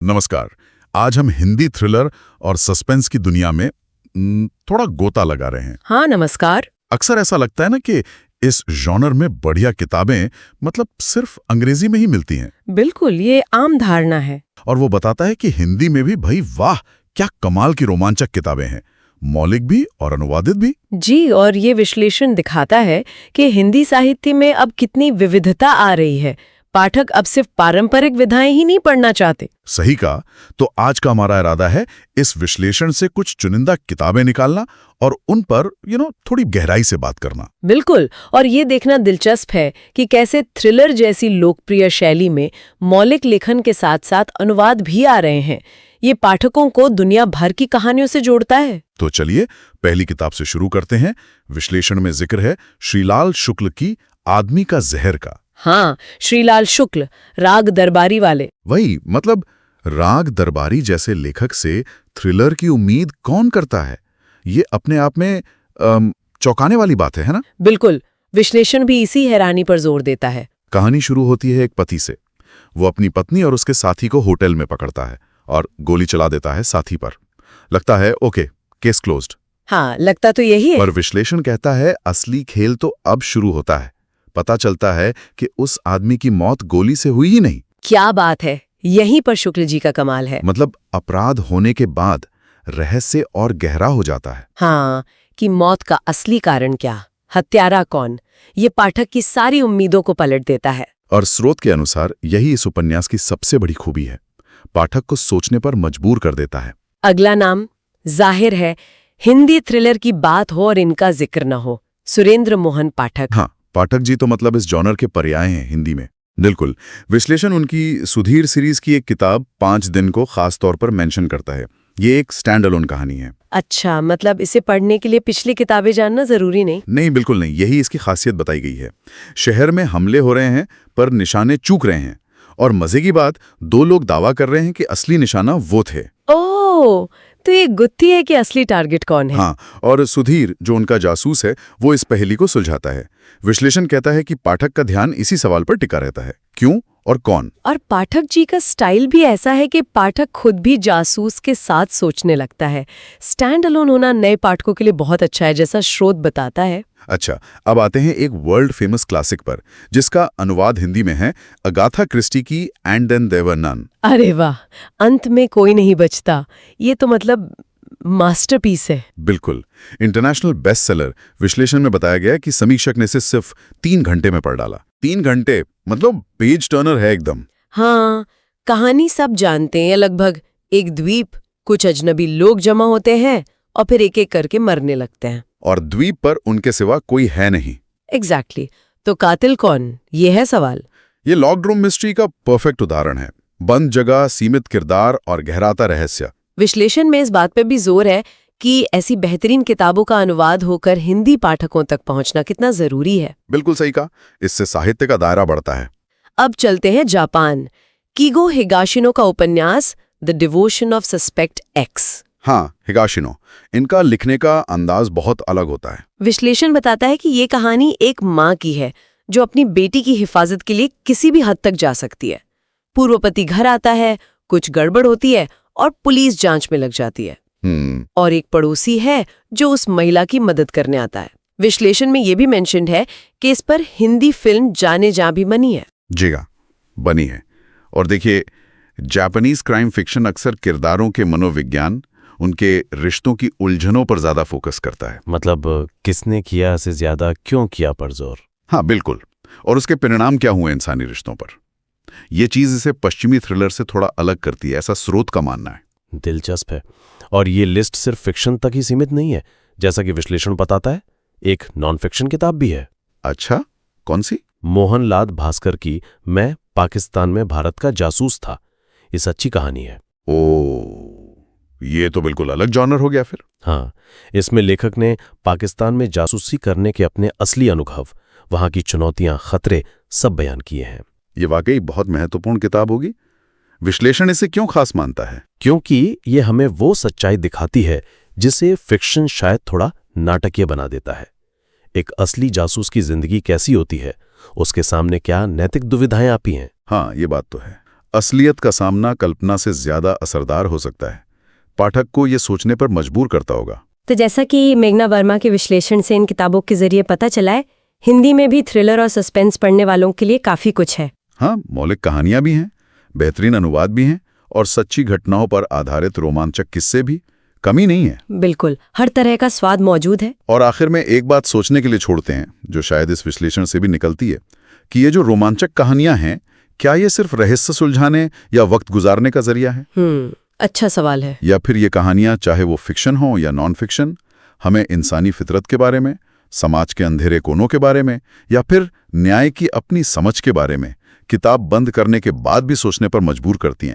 नमस्कार। आज हम हिंदी थ्रिलर और सस्पेंस की दुनिया में थोड़ा गोता लगा रहे हैं। हाँ नमस्कार। अक्सर ऐसा लगता है ना कि इस जॉनर में बढ़िया किताबें मतलब सिर्फ अंग्रेजी में ही मिलती हैं। बिल्कुल, ये आम धारणा है। और वो बताता है कि हिंदी में भी भाई वाह क्या कमाल की रोमांचक किताबें हैं, मौलिक भी और अनुवादित भी। जी, और ये विश्लेषण दिखाता है कि हिंदी साहित्य में अब कितनी विविधता आ रही है। पाठक अब सिर्फ पारंपरिक विधाएं ही नहीं पढ़ना चाहते। सही कहा। तो आज का हमारा इरादा है इस विश्लेषण से कुछ चुनिंदा किताबें निकालना और उन पर थोड़ी गहराई से बात करना। बिल्कुल, और ये देखना दिलचस्प है कि कैसे थ्रिलर जैसी लोकप्रिय शैली में मौलिक लेखन के साथ साथ अनुवाद भी आ रहे हैं। ये पाठकों को दुनिया भर की कहानियों से जोड़ता है। तो चलिए पहली किताब से शुरू करते हैं। विश्लेषण में जिक्र है श्रीलाल शुक्ल की आदमी का जहर का। हाँ, श्रीलाल शुक्ल, राग दरबारी वाले। वही मतलब राग दरबारी जैसे लेखक से थ्रिलर की उम्मीद कौन करता है? ये अपने आप में चौंकाने वाली बात है ना? बिल्कुल, विश्लेषण भी इसी हैरानी पर जोर देता है। कहानी शुरू होती है एक पति से। वो अपनी पत्नी और उसके साथी को होटल में पकड़ता है और गोली चला देता है साथी पर। लगता है ओके, केस क्लोज्ड। हाँ, लगता तो यही है। पर विश्लेषण कहता है असली खेल तो अब शुरू होता है। पता चलता है कि उस आदमी की मौत गोली से हुई ही नहीं। क्या बात है, यहीं पर शुक्ल जी का कमाल है। मतलब अपराध होने के बाद रहस्य और गहरा हो जाता है। हाँ, कि मौत का असली कारण क्या, हत्यारा कौन, ये पाठक की सारी उम्मीदों को पलट देता है। और स्रोत के अनुसार यही इस उपन्यास की सबसे बड़ी खूबी है। पाठक को सोचने पर मजबूर कर देता है। अगला नाम जाहिर है, हिंदी थ्रिलर की बात हो और इनका जिक्र न हो, सुरेंद्र मोहन पाठक। हाँ, पाठक जी तो मतलब इस जॉनर के पर्याय हैं हिंदी में। बिल्कुल। विश्लेषण उनकी सुधीर सीरीज की एक किताब 5 दिन को खास तौर पर मेंशन करता है। ये एक स्टैंड अलोन कहानी है। अच्छा, मतलब इसे पढ़ने के लिए पिछली किताबें जानना जरूरी नहीं? नहीं, बिल्कुल नहीं। यही इसकी खासियत बताई गई है। शहर में हमले हो रहे हैं पर निशाने चूक रहे हैं, और मजे की बात 2 लोग दावा कर रहे हैं कि असली निशाना वो थे। ओह, तो ये गुत्थी है कि असली टारगेट कौन है। हाँ, और सुधीर जो उनका जासूस है वो इस पहेली को सुलझाता है। विश्लेषण कहता है कि पाठक का ध्यान इसी सवाल पर टिका रहता है, क्यों और कौन। और पाठक जी का स्टाइल भी ऐसा है कि पाठक खुद भी जासूस के साथ सोचने लगता है। स्टैंड अलोन होना नए पाठकों के लिए बहुत अच्छा है, जैसा स्रोत बताता है। अच्छा, अब आते हैं एक वर्ल्ड फेमस क्लासिक पर, जिसका अनुवाद हिंदी में है अगाथा क्रिस्टी की and then there were none. अरे वाह, अंत में कोई नहीं बचता, ये तो मतलब मास्टरपीस है। बिल्कुल, इंटरनेशनल बेस्ट सेलर। विश्लेषण में बताया गया कि समीक्षक ने इसे सिर्फ 3 घंटे में पढ़ डाला। 3 घंटे मतलब पेज टर्नर है एकदम। हाँ, कहानी सब जानते हैं लगभग। एक द्वीप, कुछ अजनबी लोग जमा होते हैं और फिर एक एक करके मरने लगते हैं। और द्वीप पर उनके सिवा कोई है नहीं। एग्जैक्टली। तो कातिल कौन, ये है सवाल। ये लॉक्ड रूम मिस्ट्री का परफेक्ट उदाहरण है। बंद जगह, सीमित किरदार और गहराता रहस्य। विश्लेषण में इस बात पे भी जोर है कि ऐसी बेहतरीन किताबों का अनुवाद होकर हिंदी पाठकों तक पहुंचना कितना जरूरी है। बिल्कुल सही कहा। इससे साहित्य का दायरा बढ़ता है। अब चलते हैं जापान। कीगो हिगाशिनो का उपन्यास the devotion of suspect x. हाँ, हिगाशिनो। इनका लिखने का अंदाज बहुत अलग होता है। विश्लेषण बताता है कि ये कहानी एक माँ की है जो अपनी बेटी की हिफाजत के लिए किसी भी हद तक जा सकती है। पूर्व पति घर आता है, कुछ गड़बड़ होती है और पुलिस जांच में लग जाती है। और एक पड़ोसी है जो उस महिला की मदद करने आता है। विश्लेषण में यह भी मेंशन्ड है कि इस पर हिंदी फिल्म जाने जा भी बनी है। जी हाँ, बनी है। और देखिए, जापानीज क्राइम फिक्शन अक्सर किरदारों के मनोविज्ञान, उनके रिश्तों की उलझनों पर ज्यादा फोकस करता है। मतलब किसने किया से ज्यादा क्यों किया पर जोर। हाँ बिल्कुल, और उसके परिणाम क्या हुए इंसानी रिश्तों पर। यह चीज इसे पश्चिमी थ्रिलर से थोड़ा अलग करती है, ऐसा स्रोत का मानना है। दिलचस्प है। और ये लिस्ट सिर्फ फिक्शन तक ही सीमित नहीं है, जैसा कि विश्लेषण बताता है। एक नॉन फिक्शन किताब भी है। अच्छा, कौन सी? मोहनलाल भास्कर की मैं पाकिस्तान में भारत का जासूस था। ये सच्ची कहानी है। ये तो बिल्कुल अलग जॉनर हो गया फिर। हाँ, इसमें लेखक ने पाकिस्तान में जासूसी करने के अपने असली अनुभव, वहां की चुनौतियां, खतरे सब बयान किए हैं। ये वाकई बहुत महत्वपूर्ण किताब होगी। विश्लेषण इसे क्यों खास मानता है? क्योंकि ये हमें वो सच्चाई दिखाती है जिसे फिक्शन शायद थोड़ा नाटकीय बना देता है। एक असली जासूस की जिंदगी कैसी होती है, उसके सामने क्या नैतिक दुविधाएं आती हैं। हाँ, ये बात तो है। असलियत का सामना कल्पना से ज्यादा असरदार हो सकता है। पाठक को ये सोचने पर मजबूर करता होगा। तो जैसा कि मेघना वर्मा के विश्लेषण से इन किताबों के जरिए पता चला है, हिंदी में भी थ्रिलर और सस्पेंस पढ़ने वालों के लिए काफ़ी कुछ है। हाँ, मौलिक कहानियां भी हैं, बेहतरीन अनुवाद भी हैं और सच्ची घटनाओं पर आधारित रोमांचक किस्से भी, कमी नहीं है। बिल्कुल, हर तरह का स्वाद मौजूद है। और आखिर में एक बात सोचने के लिए छोड़ते हैं, जो शायद इस विश्लेषण से भी निकलती है, कि ये जो रोमांचक कहानियां हैं, क्या ये सिर्फ रहस्य सुलझाने या वक्त गुजारने का जरिया है? अच्छा सवाल है। या फिर ये कहानियां, चाहे वो फिक्शन हो या नॉन फिक्शन, हमें इंसानी फितरत के बारे में, समाज के अंधेरे कोनों के बारे में, या फिर न्याय की अपनी समझ के बारे में किताब बंद करने के बाद भी सोचने पर मजबूर करती हैं।